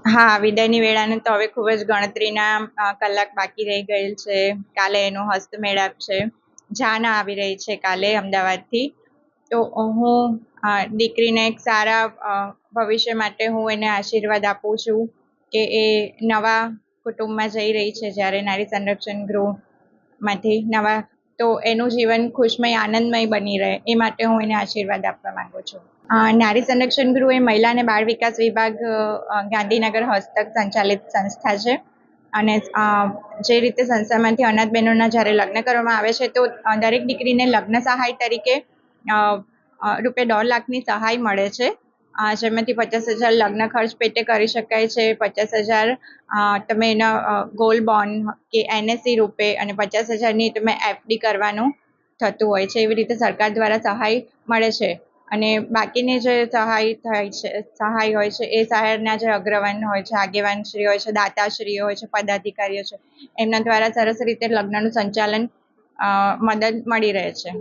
હા, વિદાયની વેળાને તો હવે ખૂબ જ ગણતરીના કલાક બાકી રહી ગયેલ છે. કાલે એનો હસ્તમેળાપ છે. જાન આવી રહી છે કાલે અમદાવાદથી. તો હું દીકરીને એક સારા ભવિષ્ય માટે હું એને આશીર્વાદ આપું છું કે એ નવા કુટુંબમાં જઈ રહી છે જ્યારે નારી સંરક્ષણ ગૃહમાંથી નવા, તો એનું જીવન ખુશમય આનંદમય બની રહે એ માટે હું એને આશીર્વાદ આપવા માંગુ છું. નારી સંરક્ષણ ગૃહ એ મહિલા અને બાળ વિકાસ વિભાગ ગાંધીનગર હસ્તક સંચાલિત સંસ્થા છે. અને જે રીતે સંસ્થામાંથી અનાથ બહેનોના જ્યારે લગ્ન કરવામાં આવે છે તો દરેક દીકરીને લગ્ન સહાય તરીકે ₹1.5 લાખની સહાય મળે છે. જેમાંથી 50,000 લગ્ન ખર્ચ પેટે કરી શકાય છે, 50,000 તમે એના ગોલ્ડ બોન્ડ કે NSC રૂપે, અને 50,000ની તમે FD કરવાનું થતું હોય છે. એવી રીતે સરકાર દ્વારા સહાય મળે છે. અને બાકીની જે સહાય હોય છે એ શહેરના જે અગ્રવાન હોય છે, આગેવાનશ્રી હોય છે, દાતાશ્રીઓ હોય છે, પદાધિકારીઓ છે, એમના દ્વારા સરસ રીતે લગ્નનું સંચાલન મદદ મળી રહે છે.